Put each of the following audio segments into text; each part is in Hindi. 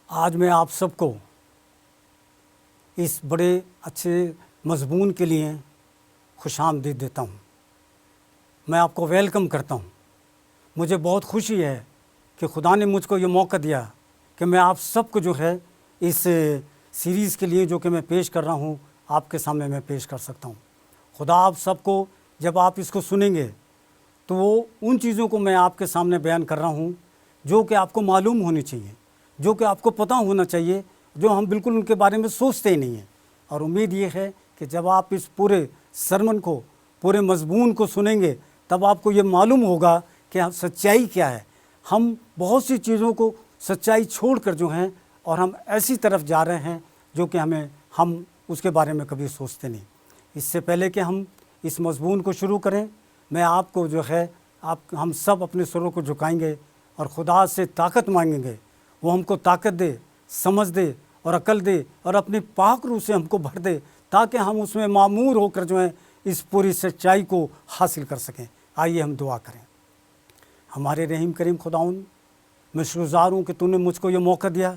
आज मैं आप सबको इस बड़े अच्छे मज़मून के लिए खुशामदीद देता हूँ। मैं आपको वेलकम करता हूँ। मुझे बहुत खुशी है कि खुदा ने मुझको ये मौका दिया कि मैं आप सबको जो है इस सीरीज़ के लिए जो कि मैं पेश कर रहा हूँ आपके सामने मैं पेश कर सकता हूँ। खुदा आप सबको जब आप इसको सुनेंगे तो वो उन चीज़ों को मैं आपके सामने बयान कर रहा हूँ जो कि आपको मालूम होनी चाहिए, जो कि आपको पता होना चाहिए, जो हम बिल्कुल उनके बारे में सोचते ही नहीं हैं। और उम्मीद ये है कि जब आप इस पूरे सरमन को, पूरे मज़मून को सुनेंगे तब आपको ये मालूम होगा कि सच्चाई क्या है। हम बहुत सी चीज़ों को सच्चाई छोड़कर जो हैं और हम ऐसी तरफ जा रहे हैं जो कि हम उसके बारे में कभी सोचते नहीं। इससे पहले कि हम इस मज़मून को शुरू करें, मैं आपको जो है हम सब अपने सुरों को झुकाएंगे और खुदा से ताकत मांगेंगे। वो हमको ताकत दे, समझ दे और अकल दे और अपनी पाक रूह से हमको भर दे ताकि हम उसमें मामूर होकर जो है इस पूरी सच्चाई को हासिल कर सकें। आइए हम दुआ करें। हमारे रहीम करीम खुदाउन, मैं शुक्रगुज़ार हूँ कि तूने मुझको ये मौका दिया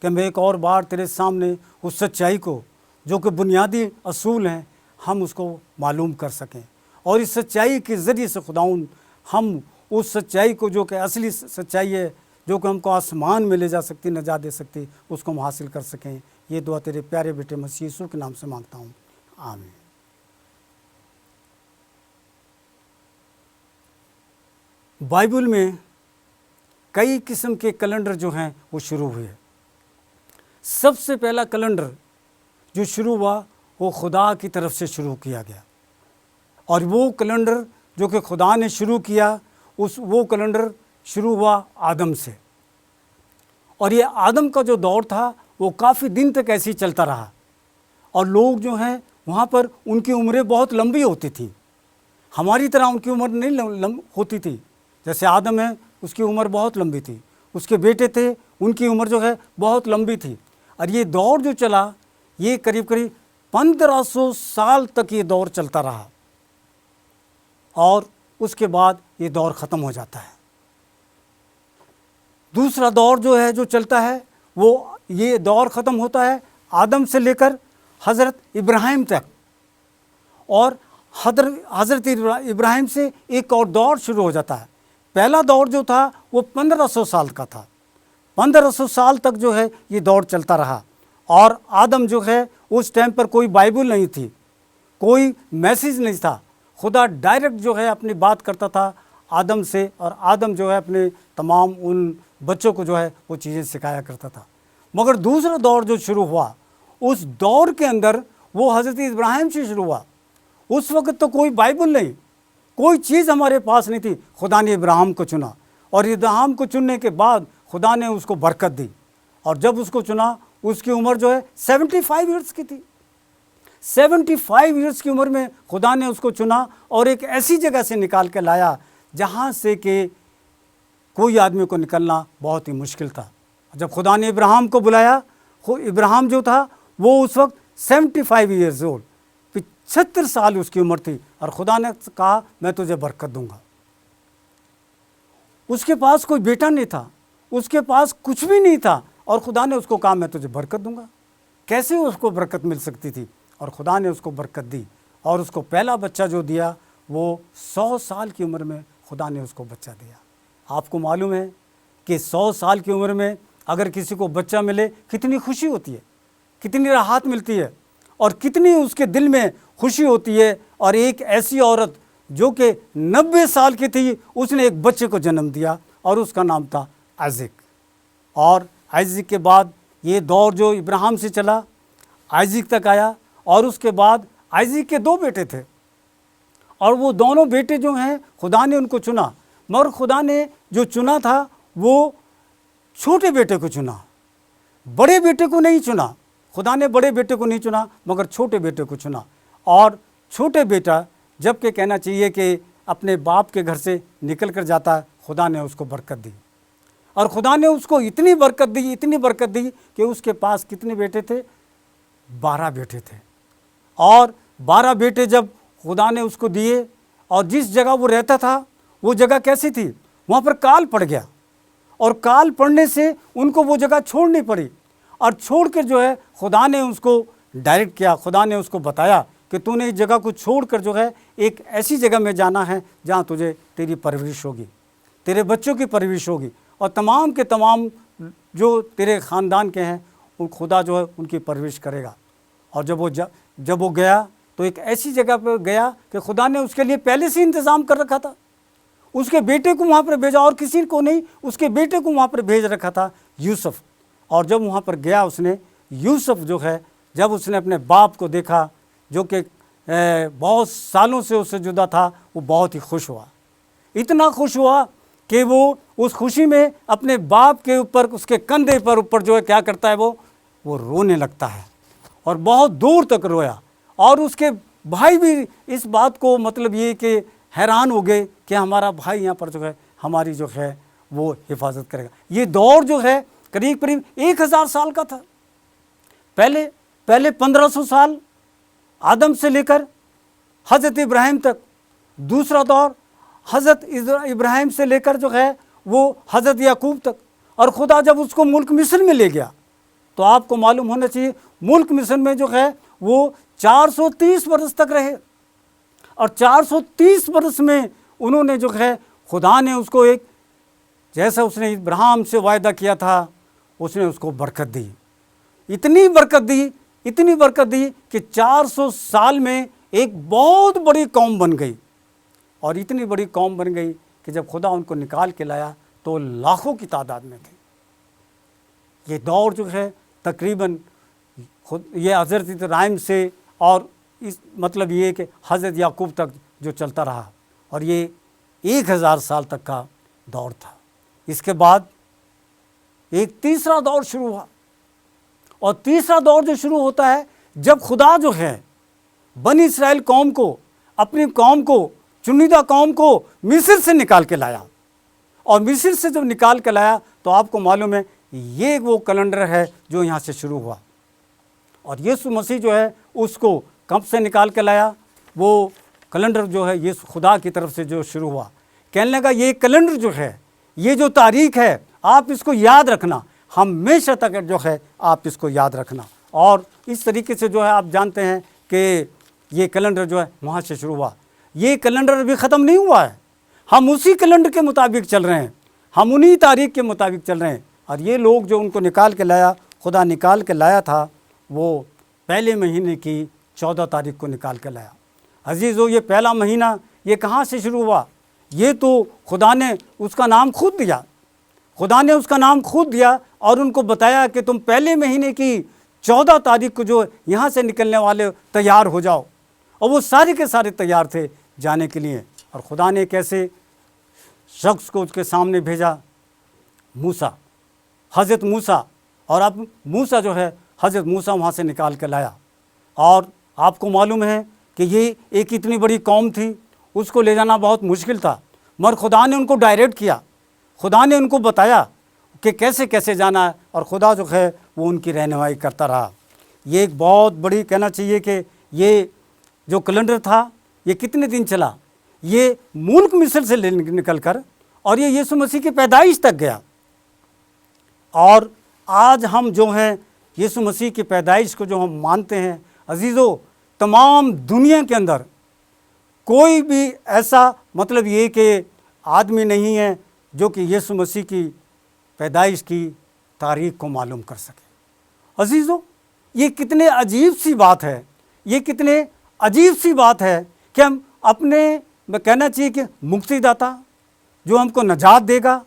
कि मैं एक और बार तेरे सामने उस सच्चाई को जो कि बुनियादी असूल हैं हम उसको मालूम कर सकें। और इस सच्चाई के ज़रिए से खुदाउन हम उस सच्चाई को जो कि असली सच्चाई है, जो कि हमको आसमान में ले जा सकती, नजात दे सकती, उसको हम हासिल कर सकें। ये दुआ तेरे प्यारे बेटे मसीह यीशु के नाम से मांगता हूँ, आमीन। बाइबल में कई किस्म के कैलेंडर जो हैं वो शुरू हुए। सबसे पहला कैलेंडर जो शुरू हुआ वो खुदा की तरफ से शुरू किया गया और वो कैलेंडर जो कि खुदा ने शुरू किया वो कैलेंडर शुरू हुआ आदम से। और ये आदम का जो दौर था वो काफ़ी दिन तक ऐसे ही चलता रहा और लोग जो हैं वहाँ पर उनकी उम्रें बहुत लंबी होती थी। हमारी तरह उनकी उम्र नहीं होती थी। जैसे आदम है उसकी उम्र बहुत लंबी थी, उसके बेटे थे उनकी उम्र जो है बहुत लंबी थी। और ये दौर जो चला ये करीब करीब 1500 साल तक ये दौर चलता रहा और उसके बाद ये दौर ख़त्म हो जाता है। दूसरा दौर जो है जो चलता है वो ये दौर ख़त्म होता है आदम से लेकर हज़रत इब्राहिम तक। और हज़रत इब्राहिम से एक और दौर शुरू हो जाता है। पहला दौर जो था वो 1500 साल का था। 1500 साल तक जो है ये दौर चलता रहा और आदम जो है उस टाइम पर कोई बाइबल नहीं थी, कोई मैसेज नहीं था। खुदा डायरेक्ट जो है अपनी बात करता था आदम से और आदम जो है अपने तमाम उन बच्चों को जो है वो चीज़ें सिखाया करता था। मगर दूसरा दौर जो शुरू हुआ उस दौर के अंदर वो हज़रत इब्राहिम से शुरू हुआ। उस वक्त तो कोई बाइबल नहीं, कोई चीज़ हमारे पास नहीं थी। खुदा ने इब्राहिम को चुना और इब्राहिम को चुनने के बाद खुदा ने उसको बरकत दी और जब उसको चुना उसकी उम्र जो है 75 ईयर्स की थी। 75 ईयर्स की उम्र में खुदा ने उसको चुना और एक ऐसी जगह से निकाल के लाया जहाँ से कि कोई आदमी को निकलना बहुत ही मुश्किल था। जब खुदा ने इब्राहिम को बुलाया, इब्राहिम जो था वो उस वक्त 75 ईयर्स ओल्ड, 75 साल उसकी उम्र थी और खुदा ने कहा मैं तुझे बरकत दूंगा। उसके पास कोई बेटा नहीं था, उसके पास कुछ भी नहीं था और खुदा ने उसको कहा मैं तुझे बरकत दूंगा। कैसे उसको बरकत मिल सकती थी? और खुदा ने उसको बरकत दी और उसको पहला बच्चा जो दिया वो 100 साल की उम्र में खुदा ने उसको बच्चा दिया। आपको मालूम है कि 100 साल की उम्र में अगर किसी को बच्चा मिले कितनी खुशी होती है, कितनी राहत मिलती है और कितनी उसके दिल में खुशी होती है। और एक ऐसी औरत जो कि 90 साल की थी उसने एक बच्चे को जन्म दिया और उसका नाम था आइज़िक। और आइज़िक के बाद ये दौर जो इब्राहिम से चला आइज़िक तक आया और उसके बाद आइज़िक के 2 बेटे थे और वो दोनों बेटे जो हैं खुदा ने उनको चुना। मगर खुदा ने जो चुना था वो छोटे बेटे को चुना, बड़े बेटे को नहीं चुना। खुदा ने बड़े बेटे को नहीं चुना मगर छोटे बेटे को चुना। और छोटे बेटा जबकि कहना चाहिए कि अपने बाप के घर से निकल कर जाता है, खुदा ने उसको बरकत दी और खुदा ने उसको इतनी बरकत दी, इतनी बरकत दी कि उसके पास कितने बेटे थे? 12 बेटे थे। और 12 बेटे जब खुदा ने उसको दिए और जिस जगह वो रहता था वो जगह कैसी थी? वहाँ पर काल पड़ गया और काल पड़ने से उनको वो जगह छोड़नी पड़ी, और छोड़ कर जो है खुदा ने उसको डायरेक्ट किया, खुदा ने उसको बताया कि तूने इस जगह को छोड़कर जो है एक ऐसी जगह में जाना है जहाँ तुझे तेरी परवरिश होगी, तेरे बच्चों की परवरिश होगी, और तमाम के तमाम जो तेरे ख़ानदान के हैं उन खुदा जो है उनकी परवरिश करेगा। और जब वो गया तो एक ऐसी जगह पर गया कि खुदा ने उसके लिए पहले से इंतज़ाम कर रखा था, उसके बेटे को वहाँ पर भेजा, और किसी को नहीं, उसके बेटे को वहाँ पर भेज रखा था, यूसुफ। और जब वहाँ पर गया उसने, यूसुफ जो है, जब उसने अपने बाप को देखा जो कि बहुत सालों से उससे जुदा था, वो बहुत ही खुश हुआ, इतना खुश हुआ कि वो उस खुशी में अपने बाप के ऊपर, उसके कंधे पर ऊपर जो है क्या करता है, वो रोने लगता है, और बहुत दूर तक रोया। और उसके भाई भी इस बात को मतलब ये कि हैरान हो गए कि हमारा भाई यहाँ पर जो है हमारी जो है वो हिफाजत करेगा। ये दौर जो है करीब करीब 1000 साल का था। पहले 1500 साल आदम से लेकर हज़रत इब्राहिम तक, दूसरा दौर हज़रत इब्राहिम से लेकर जो है वो हज़रत याकूब तक, और खुदा जब उसको मुल्क मिस्र में ले गया तो आपको मालूम होना चाहिए मुल्क मिस्र में जो है वो 430 बरस तक रहे, और 430 बरस में उन्होंने जो है खुदा ने उसको एक, जैसा उसने इब्राहिम से वायदा किया था, उसने उसको बरकत दी, इतनी बरकत दी कि 400 साल में एक बहुत बड़ी कौम बन गई। और इतनी बड़ी कौम बन गई कि जब खुदा उनको निकाल के लाया तो लाखों की तादाद में थे। ये दौर जो है तकरीबन खुद ये हज़रत इब्राहिम से और इस मतलब ये कि हज़रत याकूब तक जो चलता रहा, और ये 1000 साल तक का दौर था। इसके बाद एक तीसरा दौर शुरू हुआ, और तीसरा दौर जो शुरू होता है जब खुदा जो है बनी इस्राएल कौम को, अपनी कौम को, चुनिंदा कौम को मिस्र से निकाल के लाया। और मिस्र से जब निकाल के लाया तो आपको मालूम है ये वो कैलेंडर है जो यहाँ से शुरू हुआ। और यीशु मसीह जो है उसको कब से निकाल के लाया, वो कैलेंडर जो है ये खुदा की तरफ से जो शुरू हुआ। कहने लगा ये कैलेंडर जो है, ये जो तारीख है, आप इसको याद रखना, हमेशा तक जो है आप इसको याद रखना। और इस तरीके से जो है आप जानते हैं कि ये कैलेंडर जो है वहाँ से शुरू हुआ। ये कैलेंडर अभी ख़त्म नहीं हुआ है, हम उसी कैलेंडर के मुताबिक चल रहे हैं, हम उन्हीं तारीख के मुताबिक चल रहे हैं। और ये लोग जो उनको निकाल के लाया, खुदा निकाल के लाया था, वो पहले महीने की 14 तारीख को निकाल के लाया। अजीज़ो, ये पहला महीना ये कहाँ से शुरू हुआ? ये तो खुदा ने उसका नाम खुद दिया, खुदा ने उसका नाम खुद दिया और उनको बताया कि तुम पहले महीने की 14 तारीख को जो यहाँ से निकलने वाले तैयार हो जाओ। और वो सारे के सारे तैयार थे जाने के लिए। और खुदा ने एक ऐसे शख्स को उसके सामने भेजा, मूसा, हज़रत मूसा। और अब मूसा जो है, हज़रत मूसा वहाँ से निकाल के लाया। और आपको मालूम है कि ये एक इतनी बड़ी कौम थी, उसको ले जाना बहुत मुश्किल था, मगर खुदा ने उनको डायरेक्ट किया, खुदा ने उनको बताया कि कैसे कैसे जाना है। और खुदा जो है वो उनकी रहनुमाई करता रहा। ये एक बहुत बड़ी कहना चाहिए कि ये जो कैलेंडर था ये कितने दिन चला, ये मुल्क मिस्र से निकल कर और ये यीशु मसीह की पैदाइश तक गया। और आज हम जो हैं यीशु मसीह की पैदाइश को जो हम मानते हैं, अजीज़ों, तमाम दुनिया के अंदर कोई भी ऐसा मतलब ये कि आदमी नहीं है जो कि यीशु मसीह की पैदाइश की तारीख को मालूम कर सके। अजीज़ों, ये कितने अजीब सी बात है, ये कितने अजीब सी बात है कि हम अपने कहना चाहिए कि मुक्तिदाता जो हमको नजात देगा,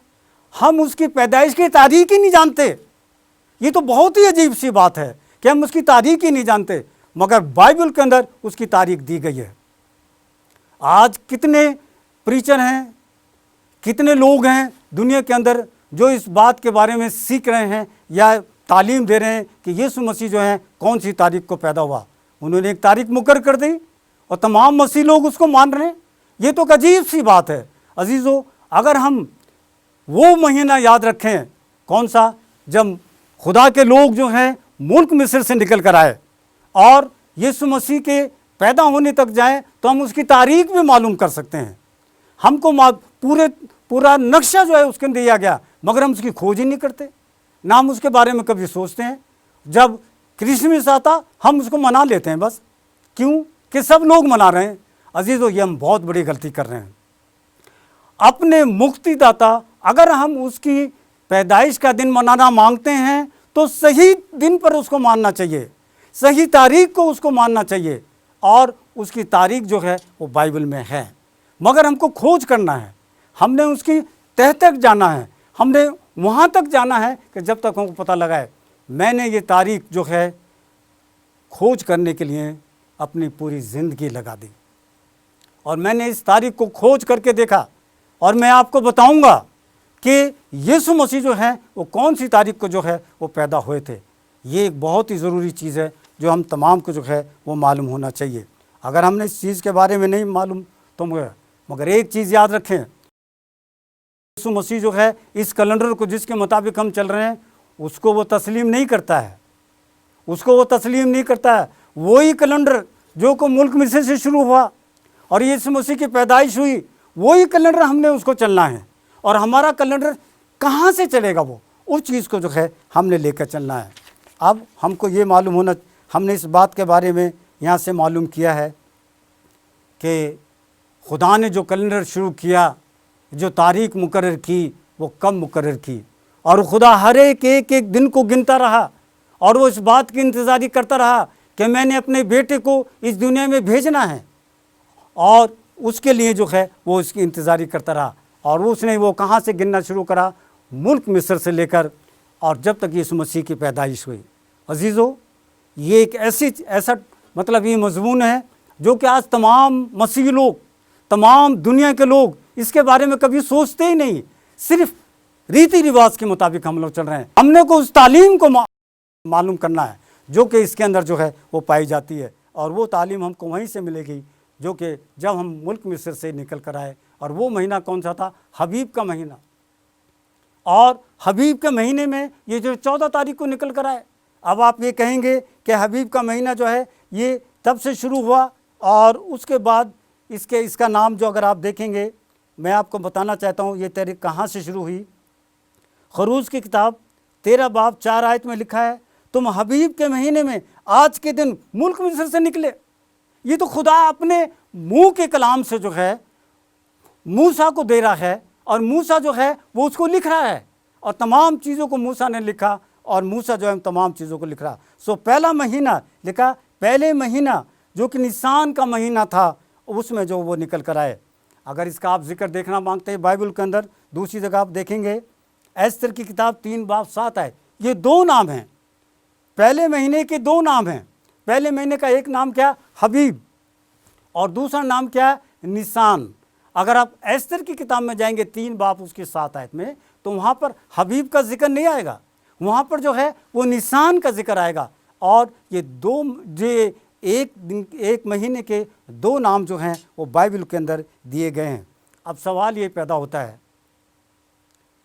हम उसकी पैदाइश की तारीख ही नहीं जानते। ये तो बहुत ही अजीब सी बात है कि हम उसकी तारीख ही नहीं जानते, मगर बाइबल के अंदर उसकी तारीख दी गई है। आज कितने प्रीचर हैं, कितने लोग हैं दुनिया के अंदर जो इस बात के बारे में सीख रहे हैं या तालीम दे रहे हैं कि यीशु मसीह जो है कौन सी तारीख को पैदा हुआ। उन्होंने एक तारीख मुकर्रर कर दी और तमाम मसीह लोग उसको मान रहे हैं। ये तो अजीब सी बात है। अजीज़ों, अगर हम वो महीना याद रखें, कौन सा, जब खुदा के लोग जो हैं मुल्क मिस्र से निकल कर आए और यीशु मसीह के पैदा होने तक जाएं, तो हम उसकी तारीख भी मालूम कर सकते हैं। हमको पूरा नक्शा जो है उसके अंदर दिया गया मगर हम उसकी खोज ही नहीं करते, ना हम उसके बारे में कभी सोचते हैं। जब क्रिसमस आता हम उसको मना लेते हैं बस, क्यों कि सब लोग मना रहे हैं। अजीज़ों, ये हम बहुत बड़ी गलती कर रहे हैं। अपने मुक्तिदाता अगर हम उसकी पैदाइश का दिन मनाना मांगते हैं तो सही दिन पर उसको मानना चाहिए, सही तारीख को उसको मानना चाहिए, और उसकी तारीख जो है वो बाइबल में है। मगर हमको खोज करना है, हमने उसकी तह तक जाना है, हमने वहाँ तक जाना है कि जब तक हमको पता लगा है। मैंने ये तारीख जो है खोज करने के लिए अपनी पूरी ज़िंदगी लगा दी, और मैंने इस तारीख को खोज करके देखा, और मैं आपको बताऊंगा कि यीशु मसीह जो है वो कौन सी तारीख को जो है वो पैदा हुए थे। ये एक बहुत ही ज़रूरी चीज़ है जो हम तमाम को जो है वो मालूम होना चाहिए। अगर हमने इस चीज़ के बारे में नहीं मालूम तो मगर एक चीज़ याद रखें, यीशु मसीह जो है इस कैलेंडर को जिसके मुताबिक हम चल रहे हैं उसको वो तस्लीम नहीं करता है, उसको वो तस्लीम नहीं करता है। वही कैलेंडर जो को मुल्क मिस्र से शुरू हुआ और यीशु मसीह की पैदाइश हुई, वही कैलेंडर हमने उसको चलना है। और हमारा कैलेंडर कहाँ से चलेगा, वो उस चीज़ को जो है हमने लेकर चलना है। अब हमको ये मालूम होना, हमने इस बात के बारे में यहाँ से मालूम किया है कि खुदा ने जो कैलेंडर शुरू किया, जो तारीख मुकर्रर की, वो कब मुकर्रर की, और खुदा हर एक दिन को गिनता रहा, और वो इस बात की इंतज़ारी करता रहा कि मैंने अपने बेटे को इस दुनिया में भेजना है, और उसके लिए जो है वो इसकी इंतज़ारी करता रहा। और उसने वो कहाँ से गिनना शुरू करा, मुल्क मिस्र से लेकर और जब तक यीशु मसीह की पैदाइश हुई। अजीज़ों, ये एक ऐसा मतलब ये मजमून है जो कि आज तमाम मसीही लोग, तमाम दुनिया के लोग इसके बारे में कभी सोचते ही नहीं। सिर्फ रीति रिवाज के मुताबिक हम लोग चल रहे हैं। हमने को उस तालीम को मालूम करना है जो कि इसके अंदर जो है वो पाई जाती है, और वो तालीम हमको वहीं से मिलेगी जो कि जब हम मुल्क मिस्र से निकल कर आए। और वो महीना कौन सा था? हबीब का महीना। और हबीब के महीने में ये जो 14 तारीख को निकल कर आए। अब आप ये कहेंगे कि हबीब का महीना जो है ये तब से शुरू हुआ, और उसके बाद इसका नाम जो अगर आप देखेंगे, मैं आपको बताना चाहता हूँ ये तारीख कहाँ से शुरू हुई। खरूज की किताब 13 बाब 4 आयत में लिखा है, तुम हबीब के महीने में आज के दिन मुल्क मिस्र से निकले। ये तो खुदा अपने मुंह के कलाम से जो है मूसा को दे रहा है, और मूसा जो है वो उसको लिख रहा है, और तमाम चीज़ों को मूसा ने लिखा, और मूसा जो है तमाम चीज़ों को लिख रहा। सो पहला महीना लिखा, पहले महीना जो कि निसान का महीना था, उसमें जो वो निकल कर आए। अगर इसका आप जिक्र देखना मांगते हैं बाइबल के अंदर, दूसरी जगह आप देखेंगे एस्तर की किताब 3 बाब 7 है। ये 2 नाम हैं, पहले महीने के 2 नाम हैं। पहले महीने का एक नाम क्या? हबीब, और दूसरा नाम क्या? निसान। अगर आप एस्तर की किताब में जाएंगे 3 बाब उसकी 7 आयत में, तो वहाँ पर हबीब का जिक्र नहीं आएगा, वहाँ पर जो है वो निसान का जिक्र आएगा। और ये एक महीने के 2 नाम जो हैं वो बाइबल के अंदर दिए गए हैं। अब सवाल ये पैदा होता है,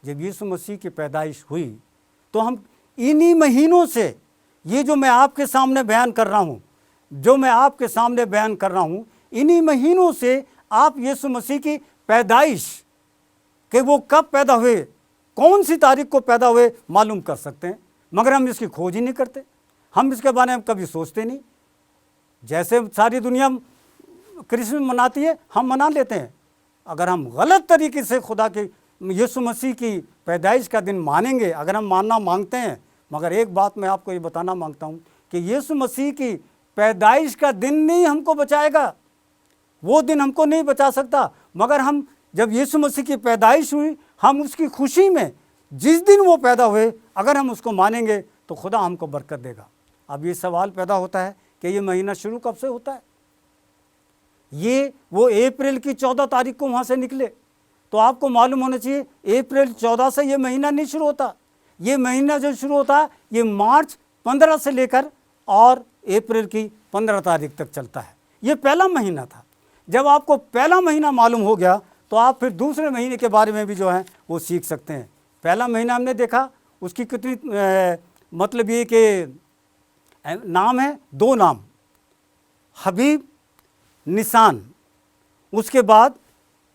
जब यीशु मसीह की पैदाइश हुई तो हम इन्हीं महीनों से, ये जो मैं आपके सामने बयान कर रहा हूँ, इन्हीं महीनों से आप यीशु मसीह की पैदाइश कि वो कब पैदा हुए, कौन सी तारीख को पैदा हुए मालूम कर सकते हैं। मगर हम इसकी खोज ही नहीं करते, हम इसके बारे में कभी सोचते नहीं। जैसे सारी दुनिया क्रिसमस मनाती है, हम मना लेते हैं। अगर हम गलत तरीके से खुदा के यीशु मसीह की पैदाइश का दिन मानेंगे, अगर हम मानना मांगते हैं, मगर एक बात मैं आपको ये बताना मांगता हूँ कि यीशु मसीह की पैदाइश का दिन नहीं हमको बचाएगा, वो दिन हमको नहीं बचा सकता। मगर हम जब यीशु मसीह की पैदाइश हुई, हम उसकी खुशी में जिस दिन वो पैदा हुए अगर हम उसको मानेंगे तो खुदा हमको बरकत देगा। अब ये सवाल पैदा होता है कि ये महीना शुरू कब से होता है? ये वो अप्रैल की 14 तारीख को वहाँ से निकले, तो आपको मालूम होना चाहिए अप्रैल 14 से ये महीना नहीं शुरू होता। ये महीना जो शुरू होता है ये मार्च 15 से लेकर और अप्रैल की 15 तारीख तक चलता है। ये पहला महीना था। जब आपको पहला महीना मालूम हो गया तो आप फिर दूसरे महीने के बारे में भी जो है वो सीख सकते हैं। पहला महीना हमने देखा, उसकी कितनी मतलब ये कि नाम है, 2 नाम, हबीब, निसान। उसके बाद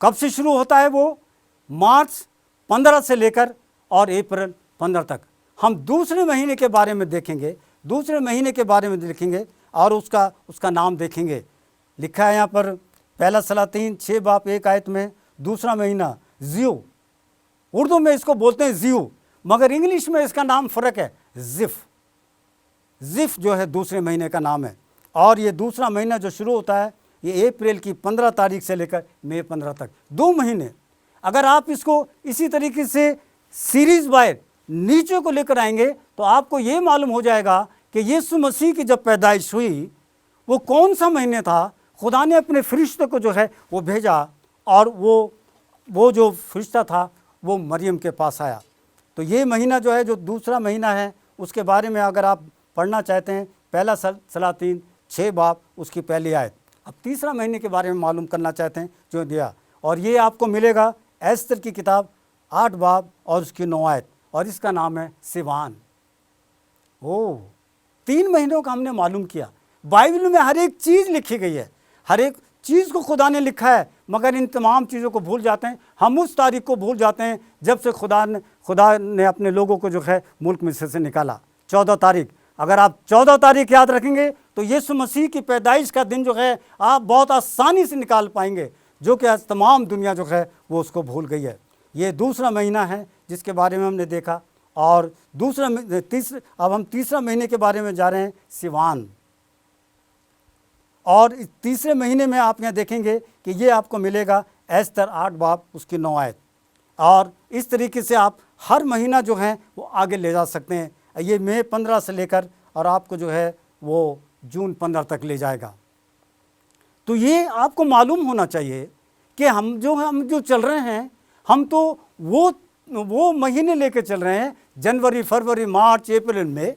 कब से शुरू होता है? वो मार्च 15 से लेकर और अप्रैल 15 तक। हम दूसरे महीने के बारे में देखेंगे, दूसरे महीने के बारे में लिखेंगे और उसका नाम देखेंगे। लिखा है यहाँ पर पहला सलातीन 6 बाब 1 आयत में, दूसरा महीना ज़ियो, उर्दू में इसको बोलते हैं ज़ियो, मगर इंग्लिश में इसका नाम फ़र्क है, ज़िफ़। ज़िफ़ जो है दूसरे महीने का नाम है। और ये दूसरा महीना जो शुरू होता है ये अप्रैल की 15 तारीख से लेकर मई 15 तक, 2 महीने। अगर आप इसको इसी तरीके से सीरीज़ वाइज नीचे को लेकर आएंगे तो आपको ये मालूम हो जाएगा कि यीशु मसीह की जब पैदाइश हुई वो कौन सा महीने था। खुदा ने अपने फरिश्ते को जो है वो भेजा और वो जो फरिश्ता था वो मरियम के पास आया। तो ये महीना जो है, जो दूसरा महीना है, उसके बारे में अगर आप पढ़ना चाहते हैं, पहला सलातीन 6 बाब उसकी पहली आयत। अब तीसरा महीने के बारे में मालूम करना चाहते हैं जो दिया, और ये आपको मिलेगा एस्तर की किताब 8 बाब और उसकी 9 आयत, और इसका नाम है सिवान। 3 महीनों का हमने मालूम किया। बाइबल में हर एक चीज़ लिखी गई है, हर एक चीज़ को खुदा ने लिखा है, मगर इन तमाम चीज़ों को भूल जाते हैं। हम उस तारीख को भूल जाते हैं जब से खुदा ने अपने लोगों को जो है मुल्क मिस्र से निकाला। 14 तारीख, अगर आप 14 तारीख याद रखेंगे तो यीशु मसीह की पैदाइश का दिन जो है आप बहुत आसानी से निकाल पाएंगे, जो कि आज तमाम दुनिया जो है वो उसको भूल गई है। ये दूसरा महीना है जिसके बारे में हमने देखा। और अब हम तीसरा महीने के बारे में जा रहे हैं, सिवान। और इस तीसरे महीने में आप यहाँ देखेंगे कि ये आपको मिलेगा एस्तर 8 बाब उसकी 9 आयत। और इस तरीके से आप हर महीना जो है वो आगे ले जा सकते हैं। ये मई 15 से लेकर और आपको जो है वो जून 15 तक ले जाएगा। तो ये आपको मालूम होना चाहिए कि हम जो चल रहे हैं, हम तो वो महीने लेके चल रहे हैं, जनवरी, फरवरी, मार्च, अप्रैल में।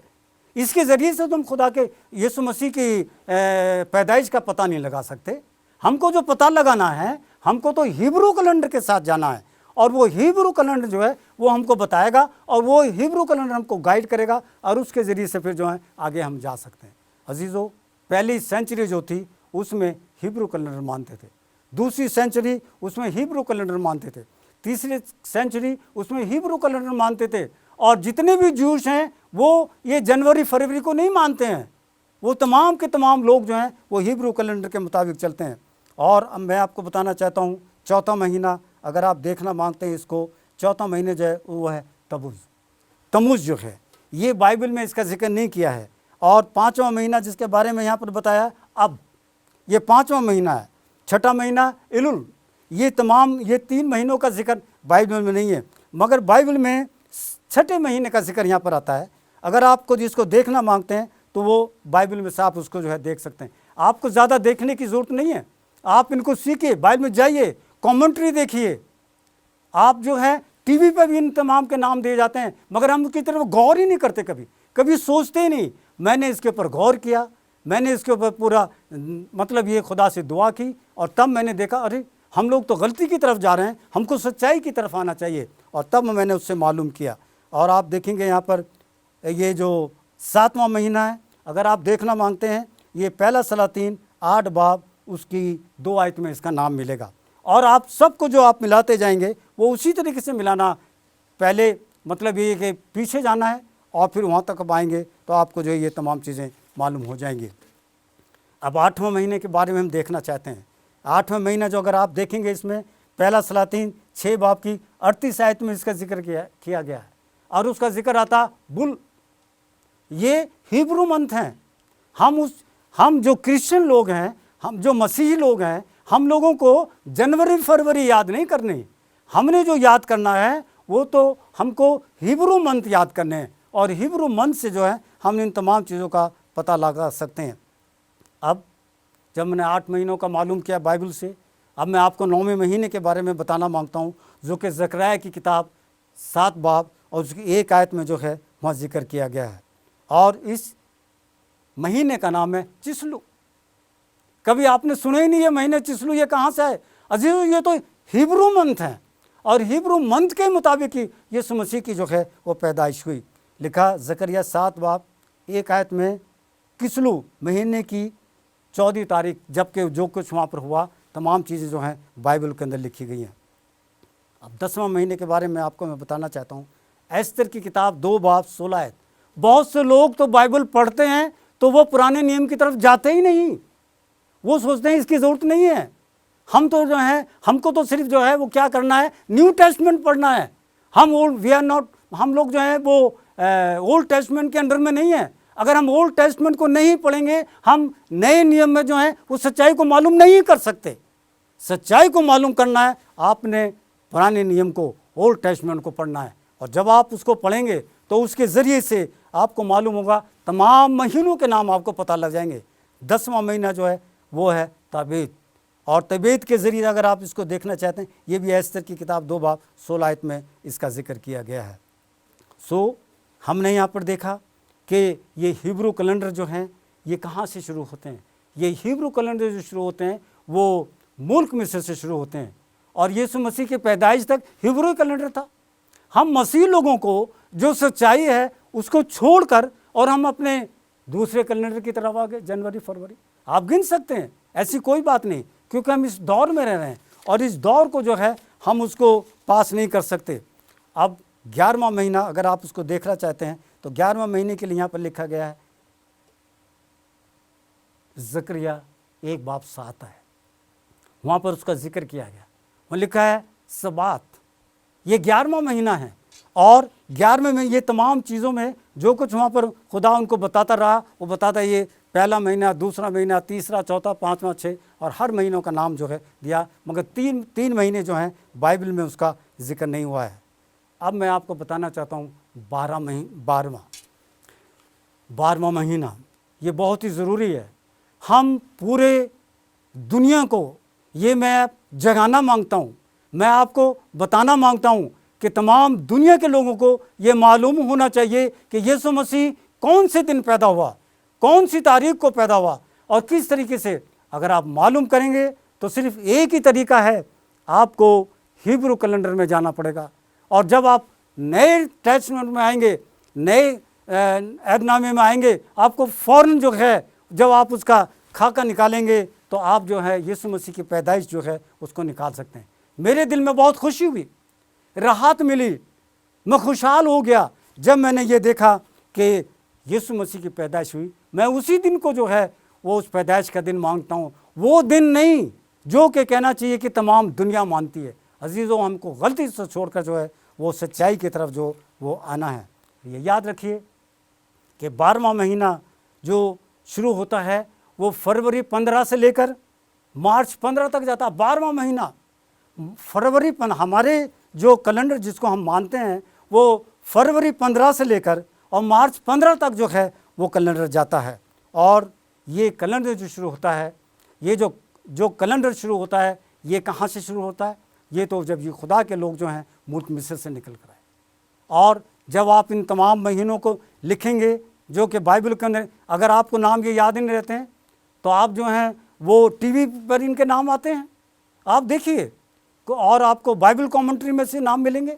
इसके ज़रिए से तुम खुदा के यीशु मसीह की पैदाइश का पता नहीं लगा सकते। हमको जो पता लगाना है, हमको तो हिब्रू कैलेंडर के साथ जाना है, और वो हिब्रू कैलेंडर जो है वो हमको बताएगा, और वो हिब्रू कैलेंडर हमको गाइड करेगा, और उसके ज़रिए से फिर जो है आगे हम जा सकते हैं। अजीज़ों, पहली सेंचुरी जो थी उसमें हिब्रू कैलेंडर मानते थे, दूसरी सेंचुरी उसमें हिब्रू कैलेंडर मानते थे, तीसरी सेंचुरी उसमें हिब्रू कैलेंडर मानते थे। और जितने भी जूस हैं वो ये जनवरी फरवरी को नहीं मानते हैं, वो तमाम के तमाम लोग जो हैं वो हिब्रू कैलेंडर के मुताबिक चलते हैं। और अब मैं आपको बताना चाहता हूँ, चौथा महीना अगर आप देखना मांगते हैं इसको, चौथा महीने जो है वो है तमुज़ जो है, ये बाइबल में इसका जिक्र नहीं किया है। और 5वां महीना जिसके बारे में यहाँ पर बताया, अब ये 5वां महीना है। छठा महीना इलुल। ये 3 महीनों का जिक्र बाइबल में नहीं है, मगर बाइबल में छठे महीने का जिक्र यहाँ पर आता है। अगर आपको जिसको देखना मांगते हैं तो वो बाइबल में साफ उसको जो है देख सकते हैं। आपको ज़्यादा देखने की ज़रूरत नहीं है, आप इनको सीखिए, बाइबल में जाइए, कमेंट्री देखिए। आप जो है टीवी पर भी इन तमाम के नाम दिए जाते हैं, मगर हम उसकी तरफ गौर ही नहीं करते, कभी सोचते ही नहीं। मैंने इसके ऊपर गौर किया, मैंने इसके ऊपर पूरा मतलब ये खुदा से दुआ की, और तब मैंने देखा अरे हम लोग तो गलती की तरफ जा रहे हैं, हमको सच्चाई की तरफ आना चाहिए। और तब मैंने उससे मालूम किया। और आप देखेंगे यहाँ पर ये जो 7वां महीना है, अगर आप देखना मांगते हैं, ये पहला सलातीन 8 बाब उसकी 2 आयत में इसका नाम मिलेगा। और आप सबको जो आप मिलाते जाएंगे वो उसी तरीके से मिलाना, पहले मतलब ये कि पीछे जाना है और फिर वहाँ तक आएंगे तो आपको जो है ये तमाम चीज़ें मालूम हो जाएंगी। अब 8वें महीने के बारे में हम देखना चाहते हैं। 8वां महीना जो अगर आप देखेंगे, इसमें पहला सलातीन 6 बाब की 38 आयत में इसका जिक्र किया गया है, और उसका जिक्र आता बुल। ये हिब्रू मंथ हैं। हम जो क्रिश्चियन लोग हैं, हम जो मसीही लोग हैं, हम लोगों को जनवरी फरवरी याद नहीं करनी। हमने जो याद करना है वो तो हमको हिब्रू मंथ याद करने हैं, और हिब्रू मंथ से जो है हम इन तमाम चीज़ों का पता लगा सकते हैं। अब जब मैंने 8 महीनों का मालूम किया बाइबल से, अब मैं आपको 9वें महीने के बारे में बताना मांगता हूँ, जो कि ज़करिया की किताब 7 बाब और उसकी 1 आयत में जो है वहाँ जिक्र किया गया है। और इस महीने का नाम है चिस्लू। कभी आपने सुना ही नहीं ये महीने चिस्लू, ये कहाँ से है? अजीज़, ये तो हिब्रू मंथ है, और हिब्रू मंथ के मुताबिक ही यीशु मसीह की जो है वो पैदाइश हुई। लिखा ज़करिया 7 बाब 1 आयत में, किस्लू महीने की 14 तारीख, जबकि जो कुछ वहाँ पर हुआ तमाम चीज़ें जो हैं बाइबल के अंदर लिखी गई हैं। अब 10वां महीने के बारे में आपको मैं बताना चाहता हूँ। एस्तर की किताब 2 बाब 16 आयत। बहुत से लोग तो बाइबल पढ़ते हैं तो वो पुराने नियम की तरफ जाते ही नहीं, वो सोचते हैं इसकी ज़रूरत नहीं है। हम तो जो है, हमको तो सिर्फ जो है वो क्या करना है, न्यू टेस्टमेंट पढ़ना है। हम लोग जो है वो ओल्ड टेस्टमेंट के अंडर में नहीं है। अगर हम ओल्ड टेस्टमेंट को नहीं पढ़ेंगे, हम नए नियम में जो है उस सच्चाई को मालूम नहीं कर सकते। सच्चाई को मालूम करना है, आपने पुराने नियम को, ओल्ड टेस्टमेंट को पढ़ना है। और जब आप उसको पढ़ेंगे तो उसके ज़रिए से आपको मालूम होगा, तमाम महीनों के नाम आपको पता लग जाएंगे। 10वां महीना जो है वो है तबीत, और तबीत के ज़रिए अगर आप इसको देखना चाहते हैं, ये भी एस्तर की किताब 2 बाब 16 आयत में इसका जिक्र किया गया है। हमने यहाँ पर देखा कि ये हिब्रू कैलेंडर जो हैं ये कहाँ से शुरू होते हैं। ये हिब्रू कैलेंडर जो शुरू होते हैं वो मुल्क मिस्र से शुरू होते हैं, और यीशु मसीह के पैदाइश तक हिब्रू कैलेंडर था। हम मसीह लोगों को जो सच्चाई है उसको छोड़कर और हम अपने दूसरे कैलेंडर की तरफ आ गए। जनवरी, फरवरी आप गिन सकते हैं, ऐसी कोई बात नहीं, क्योंकि हम इस दौर में रह रहे हैं और इस दौर को जो है हम उसको पास नहीं कर सकते। अब 11वां महीना अगर आप उसको देखना चाहते हैं तो 11वां महीने के लिए यहाँ पर लिखा गया है, ज़करिया 1 बाब 7 है, वहाँ पर उसका जिक्र किया गया। वहाँ लिखा है सबात, ये 11वां महीना है, और 11वें में ये तमाम चीज़ों में जो कुछ वहाँ पर खुदा उनको बताता रहा, वो बताता ये पहला महीना, दूसरा महीना, तीसरा, चौथा, 5वां, 6, और हर महीनों का नाम जो है दिया, मगर तीन महीने जो हैं बाइबल में उसका जिक्र नहीं हुआ है। अब मैं आपको बताना चाहता हूँ 12वां महीना, ये बहुत ही ज़रूरी है। हम पूरे दुनिया को ये मैं जगाना मांगता हूँ, मैं आपको बताना मांगता हूँ कि तमाम दुनिया के लोगों को ये मालूम होना चाहिए कि यीशु मसीह कौन से दिन पैदा हुआ, कौन सी तारीख को पैदा हुआ और किस तरीके से। अगर आप मालूम करेंगे तो सिर्फ एक ही तरीका है, आपको हिब्रू कैलेंडर में जाना पड़ेगा। और जब आप नए टेस्टमेंट में आएंगे, नए ऐहदनामे में आएंगे, आपको फ़ौरन जो है जब आप उसका खाका निकालेंगे तो आप जो है यीशु मसीह की पैदाइश जो है उसको निकाल सकते हैं। मेरे दिल में बहुत खुशी हुई, राहत मिली, मैं खुशहाल हो गया जब मैंने ये देखा कि यीशु मसीह की पैदाइश हुई। मैं उसी दिन को जो है वो उस पैदाइश का दिन मांगता हूँ, वो दिन नहीं जो कि कहना चाहिए कि तमाम दुनिया मानती है। अजीज़ों, हमको गलती से छोड़कर जो है वो सच्चाई की तरफ जो वो आना है। ये याद रखिए कि 12वां महीना जो शुरू होता है वो फरवरी 15 से लेकर मार्च 15 तक जाता है। 12वां महीना फरवरी, हमारे जो कैलेंडर जिसको हम मानते हैं वो फरवरी 15 से लेकर और मार्च 15 तक जो है वो कैलेंडर जाता है। और ये कैलेंडर जो शुरू होता है, ये जो कैलेंडर शुरू होता है, ये कहाँ से शुरू होता है? ये तो जब ये खुदा के लोग जो हैं मुल्क मिस्र से निकल कर आए। और जब आप इन तमाम महीनों को लिखेंगे जो कि बाइबल के अंदर, अगर आपको नाम ये याद नहीं रहते हैं तो आप जो हैं वो टीवी पर इनके नाम आते हैं, आप देखिए, और आपको बाइबल कमेंट्री में से नाम मिलेंगे।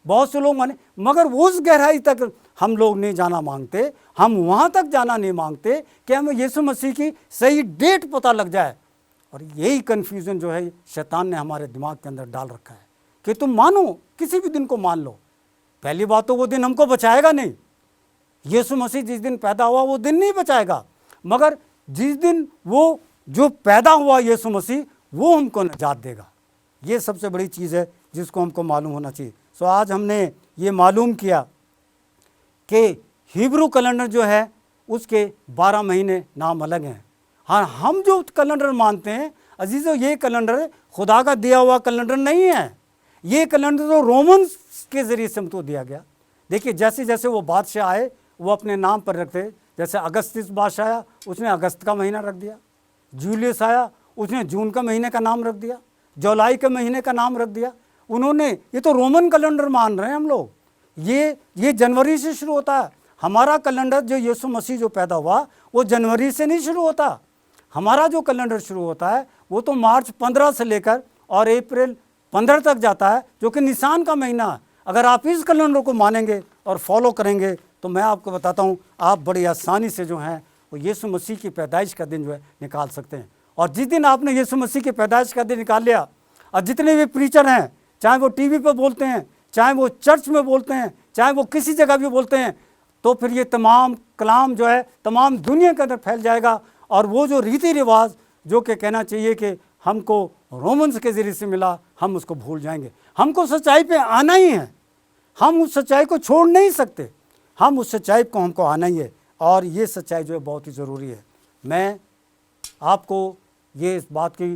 बहुत से लोग माने, मगर उस गहराई तक हम लोग नहीं जाना मांगते, हम वहाँ तक जाना नहीं मांगते कि हमें यीशु मसीह की सही डेट पता लग जाए। और यही कन्फ्यूज़न जो है शैतान ने हमारे दिमाग के अंदर डाल रखा है कि तुम मानो, किसी भी दिन को मान लो। पहली बात तो वो दिन हमको बचाएगा नहीं, यीशु मसीह जिस दिन पैदा हुआ वो दिन नहीं बचाएगा, मगर जिस दिन वो जो पैदा हुआ यीशु मसीह, वो हमको निजात देगा। ये सबसे बड़ी चीज़ है जिसको हमको मालूम होना चाहिए। सो आज हमने ये मालूम किया कि हिब्रू कैलेंडर जो है उसके 12 महीने नाम अलग हैं। हाँ, हम जो कैलेंडर मानते हैं अजीज़ों, ये कैलेंडर खुदा का दिया हुआ कैलेंडर नहीं है। ये कैलेंडर तो रोमन्स के ज़रिए से हमको दिया गया। देखिए, जैसे जैसे वो बादशाह आए वो अपने नाम पर रखते। जैसे अगस्तिस बादशाह आया, उसने अगस्त का महीना रख दिया। जूलियस आया, उसने जून का महीने का नाम रख दिया। जुलाई के महीने का नाम रख दिया उन्होंने। ये तो रोमन कैलेंडर मान रहे हैं हम लोग। ये जनवरी से शुरू होता है। हमारा कैलेंडर जो यीशु मसीह जो पैदा हुआ वो जनवरी से नहीं शुरू होता। हमारा जो कैलेंडर शुरू होता है वो तो मार्च 15 से लेकर और अप्रैल 15 तक जाता है, जो कि निसान का महीना है। अगर आप इस कैलेंडर को मानेंगे और फॉलो करेंगे तो मैं आपको बताता हूँ, आप बड़ी आसानी से जो हैं वो यीशु मसीह की पैदाइश का दिन जो है निकाल सकते हैं। और जिस दिन आपने यीशु मसीह की पैदाइश का दिन निकाल लिया, और जितने भी प्रीचर हैं, चाहे वो टीवी पर बोलते हैं, चाहे वो चर्च में बोलते हैं, चाहे वो किसी जगह भी बोलते हैं, तो फिर ये तमाम कलाम जो है तमाम दुनिया के अंदर फैल जाएगा। और वो जो रीति रिवाज जो कि कहना चाहिए कि हमको रोमन्स के ज़रिए से मिला, हम उसको भूल जाएंगे। हमको सच्चाई पे आना ही है, हम उस सच्चाई को छोड़ नहीं सकते, हम उस सच्चाई को हमको आना ही है। और ये सच्चाई जो है बहुत ही ज़रूरी है। मैं आपको ये इस बात की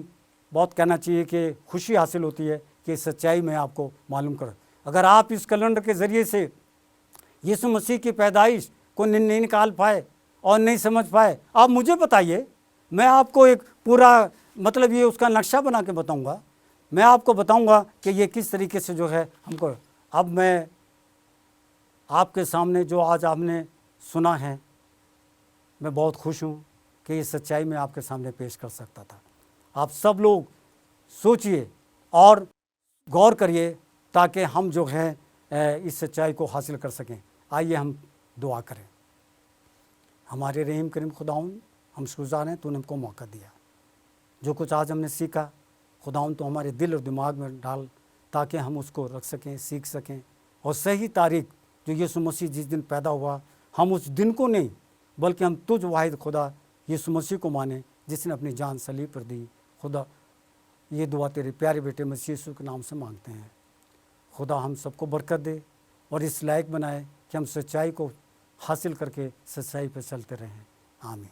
बहुत कहना चाहिए कि खुशी हासिल होती है कि सच्चाई में आपको मालूम कर। अगर आप इस कैलेंडर के ज़रिए से यीशु मसीह की पैदाइश को नहीं निकाल पाए और नहीं समझ पाए, आप मुझे बताइए, मैं आपको एक पूरा मतलब ये उसका नक्शा बना के बताऊंगा। मैं आपको बताऊंगा कि ये किस तरीके से जो है हमको। अब मैं आपके सामने जो आज आपने सुना है, मैं बहुत खुश हूँ कि ये सच्चाई मैं आपके सामने पेश कर सकता था। आप सब लोग सोचिए और गौर करिए ताकि हम जो है इस सच्चाई को हासिल कर सकें। आइए हम दुआ करें। हमारे रहीम करीम खुदाउन, हम शुक्रगुज़ार हैं तूने हमको मौका दिया। जो कुछ आज हमने सीखा खुदाउन तो हमारे दिल और दिमाग में डाल ताकि हम उसको रख सकें, सीख सकें। और सही तारीख जो यीशु मसीह जिस दिन पैदा हुआ, हम उस दिन को नहीं बल्कि हम तुझ वाहिद खुदा यीशु मसीह को माने जिसने अपनी जान सलीब पर दी। खुदा ये दुआ तेरे प्यारे बेटे मसीह यीशु के नाम से मांगते हैं। खुदा हम सबको बरकत दे और इस लायक बनाए कि हम सच्चाई को हासिल करके सच्चाई पर चलते रहें। आमीन।